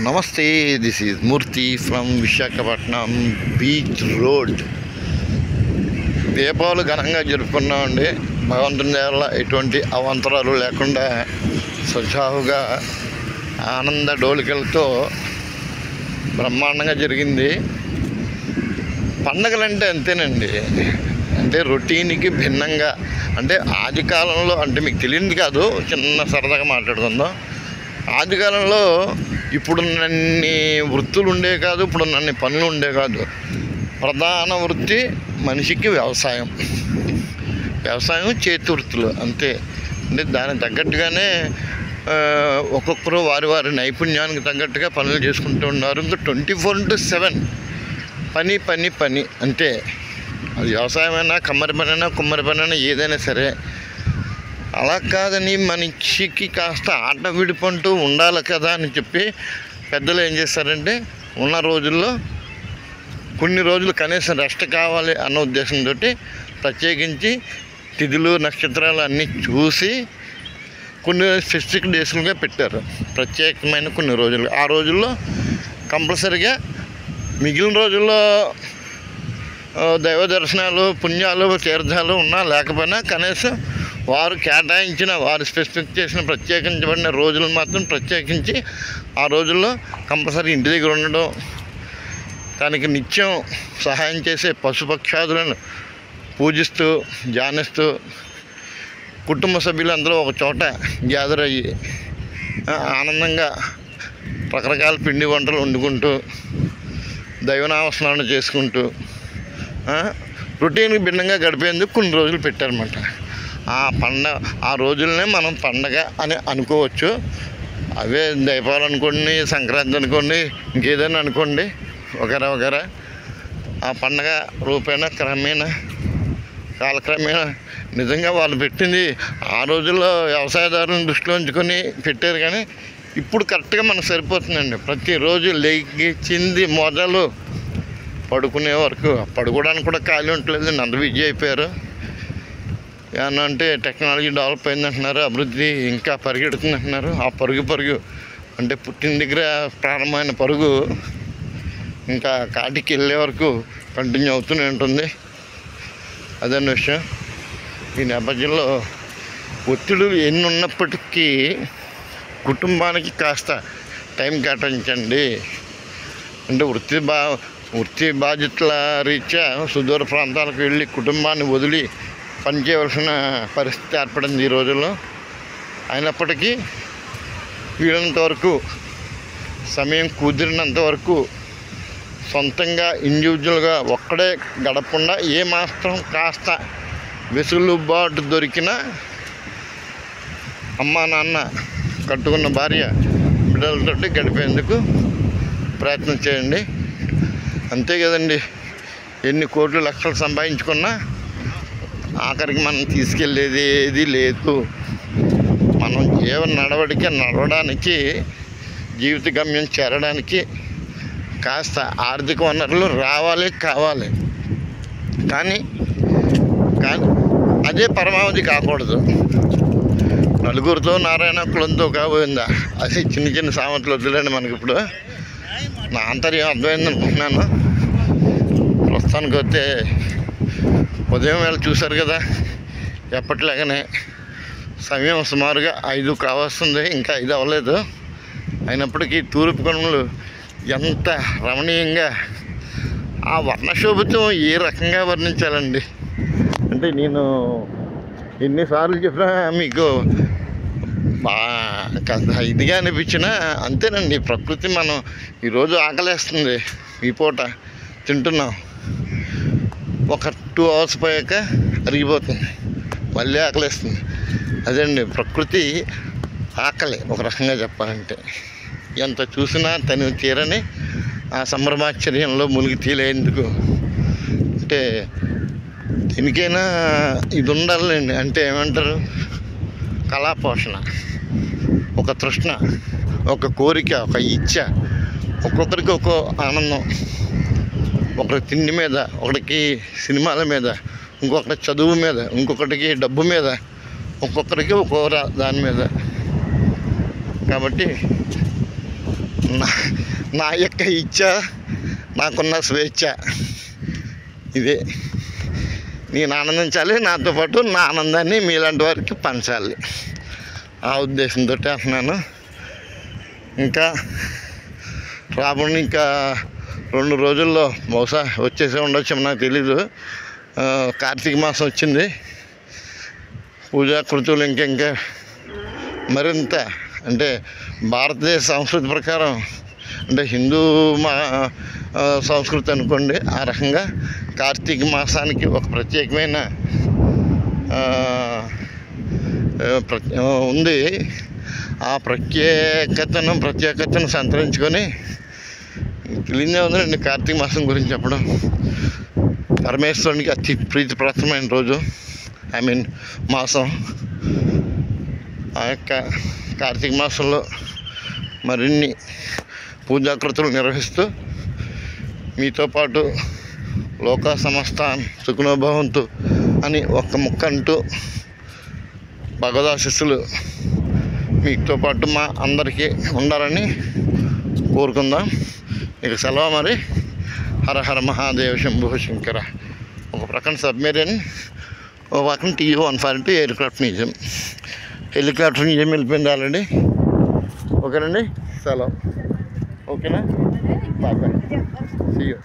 నమస్తే, this is Murthy from Visakhapatnam beach road. Deepavali ఘనంగా జరుపుకున్నామండి. భగవంతుని వల్ల ఎటువంటి అవాంతరాలు లేకుండా సజావుగా ఆనంద డోలికలతో బ్రహ్మాండంగా జరిగింది. పండగలంటే అంతేనండి, అంటే రొటీన్కి భిన్నంగా. అంటే ఆది కాలంలో, అంటే మీకు తెలియదు కాదు, చిన్న సరదాగా మాట్లాడుకుందాం. ఆది కాలంలో ఇప్పుడున్నన్ని వృత్తులు ఉండే కాదు, ఇప్పుడున్నన్ని పనులు ఉండే కాదు. ప్రధాన వృత్తి మనిషికి వ్యవసాయం, చేతి వృత్తులు అంతే. అంటే దానికి తగ్గట్టుగానే ఒక్కొక్కరు వారి వారి నైపుణ్యానికి తగ్గట్టుగా పనులు చేసుకుంటూ ఉన్నారు. ఇంకా 24/7 పని అంతే. అది వ్యవసాయమైనా, కమ్మరి పని అయినా, కుమ్మరి పని అయినా, ఏదైనా సరే. అలా కాదని మనిషికి కాస్త ఆట విడిపంటూ ఉండాలి కదా అని చెప్పి పెద్దలు ఏం చేస్తారంటే, ఉన్న రోజుల్లో కొన్ని రోజులు కనీసం రెస్ట్ కావాలి అన్న ఉద్దేశంతో ప్రత్యేకించి తిథులు నక్షత్రాలు అన్నీ చూసి కొన్ని స్పెసిఫిక్ డేస్లుగా పెట్టారు, ప్రత్యేకమైన కొన్ని రోజులు. ఆ రోజుల్లో కంపల్సరిగా మిగిలిన రోజుల్లో దైవ దర్శనాలు, పుణ్యాలు, తీర్థాలు ఉన్నా లేకపోయినా కనీసం వారు కేటాయించిన, వారు స్పెసిఫిక్ చేసిన ప్రత్యేకించబడిన రోజులు మాత్రం ప్రత్యేకించి ఆ రోజుల్లో కంపల్సరీ ఇంటి దగ్గర ఉండడం, దానికి నిత్యం సహాయం చేసే పశుపక్షాదులను పూజిస్తూ ధ్యానిస్తూ కుటుంబ సభ్యులందరూ ఒక చోట గ్యాదర్ అయ్యి ఆనందంగా రకరకాల పిండి వంటలు వండుకుంటూ దైవనామస్మరణ చేసుకుంటూ రొటీన్కి భిన్నంగా గడిపేందుకు కొన్ని రోజులు పెట్టారన్నమాట. ఆ రోజులనే మనం పండగ అని అనుకోవచ్చు. అవే దీపావళి అనుకోండి, సంక్రాంతి అనుకోండి, ఇంకేదైనా అనుకోండి, వగేరా ఆ పండగ రూపేణా కాలక్రమేణా నిజంగా వాళ్ళు పెట్టింది ఆ రోజుల్లో వ్యవసాయదారులను దృష్టిలో ఉంచుకొని పెట్టారు. కానీ ఇప్పుడు కరెక్ట్గా మనకు సరిపోతుందండి. ప్రతిరోజు లేచింది మొదలు పడుకునే వరకు, పడుకోవడానికి కూడా ఖాళీ ఉండట్లేదు. అంత బిజీ అయిపోయారు. ఏమన్నంటే టెక్నాలజీ డెవలప్ అయిందంటున్నారు, అభివృద్ధి ఇంకా పరిగెడుతుంది అంటున్నారు. ఆ పరుగు అంటే పుట్టిన దగ్గర ప్రారంభమైన పరుగు ఇంకా కాటికి వెళ్ళే వరకు కంటిన్యూ అవుతూనే ఉంటుంది. అదన్న విషయం. ఈ నేపథ్యంలో ఒత్తిడులు ఎన్ని ఉన్నప్పటికీ కుటుంబానికి కాస్త టైం కేటాయించండి. అంటే వృత్తి బాధ్యతల రీత్యా సుదూర ప్రాంతాలకు వెళ్ళి కుటుంబాన్ని వదిలి పనిచేయవలసిన పరిస్థితి ఏర్పడింది ఈ రోజుల్లో. అయినప్పటికీ వీళ్ళంత వరకు, సమయం కుదిరినంత వరకు సొంతంగా ఇండివిజువల్గా ఒక్కడే గడపకుండా ఏమాత్రం కాస్త వెసులుబాటు దొరికిన అమ్మా నాన్న, కట్టుకున్న భార్య, బిడ్డలతో గడిపేందుకు ప్రయత్నం చేయండి. అంతే కదండి. ఎన్ని కోట్లు లక్షలు సంపాదించుకున్నా ఆఖరికి మనం తీసుకెళ్ళేది ఏది లేదు. మనం నడవడానికి, జీవిత గమ్యం చేరడానికి కాస్త ఆర్థిక వనరులు కావాలి. కానీ అదే పరమావధి కాకూడదు. నలుగురితో నారాయణ కులంతో కాబోయిందా, అది చిన్న సామెతలు వద్దులేండి మనకి. ఇప్పుడు నా ఆంతర్యం అర్థమైంది అనుకుంటున్నాను. ప్రస్తుతానికి వస్తే ఉదయం వేళ చూశారు కదా, ఎప్పటిలాగానే సమయం సుమారుగా 5 కావస్తుంది, ఇంకా 5 అవ్వలేదు. అయినప్పటికీ తూర్పు కనుమలు ఎంత రమణీయంగా, ఆ వర్ణశోభితం ఏ రకంగా వర్ణించాలండి. అంటే నేను ఎన్నిసార్లు చెప్పినా మీకు ఇదిగా అనిపించినా అంతేనండి. ప్రకృతి, మనం ఈరోజు ఆకలేస్తుంది, ఈ పూట తింటున్నాం, ఒక 2 అవర్స్ పోయాక అరిగిపోతుంది, మళ్ళీ ఆకలేస్తుంది. అదండి ప్రకృతి ఆకలి, ఒక రకంగా చెప్పాలంటే. ఎంత చూసినా తను తీరని ఆ సంభ్రమాశ్చర్యంలో మునిగి తేలేందుకు అంటే దేనికైనా ఇది ఉండాలండి. అంటే ఏమంటారు, కళాపోషణ, ఒక తృష్ణ, ఒక కోరిక, ఒక ఇచ్చ. ఒక్కొక్కరికి ఒక్కో ఆనందం. ఒకరికి తిండి మీద, ఒకరికి సినిమాల మీద, ఇంకొకటి చదువు మీద, ఇంకొకటికి డబ్బు మీద, ఒక్కొక్కరికి ఒక్కొక్క దాని మీద. కాబట్టి నా యొక్క ఇచ్చ, నాకున్న స్వేచ్ఛ ఇదే. నేను ఆనందించాలి, నాతో పాటు నా ఆనందాన్ని మీలాంటి వారికి పంచాలి. ఆ ఉద్దేశంతో అంటున్నాను. ఇంకా రాబోయే ఇంకా 2 రోజుల్లో బహుశా వచ్చేసే ఉండొచ్చు, నాకు తెలీదు. కార్తీక మాసం వచ్చింది. పూజా కృతులు ఇంకా మరింత అంటే భారతదేశ సంస్కృతి ప్రకారం, అంటే హిందూ సంస్కృతి అనుకోండి, ఆ రకంగా కార్తీక మాసానికి ఒక ప్రత్యేకమైన ఉంది. ఆ ప్రత్యేకతను సంతరించుకొని తెలియదే ఉందండి. కార్తీక మాసం గురించి చెప్పడం పరమేశ్వరునికి అతి ప్రీతిప్రదమైన రోజు, మాసం. ఆ యొక్క కార్తీక మాసంలో మరిన్ని పూజాకృతులు నిర్వహిస్తూ మీతో పాటు లోకా సమస్త సుఖినో భవంతు అని ఒక్క ముక్క అంటూ భగవదాశీస్సులు మీతో పాటు మా అందరికీ ఉండాలని కోరుకుందాం. ఇక సెలవు మరి. హర హర మహాదేవ శంభో శంకర. ఒక ప్రక్కన సబ్మెరీన్, ఒక పక్కన TU-142 aircraft museum. Helicopter museum వెళ్ళిపోయింది ఆల్రెడీ. ఓకేనండి, సెలవు. ఓకేనా, బాయ్ బాయ్, సీ యూ.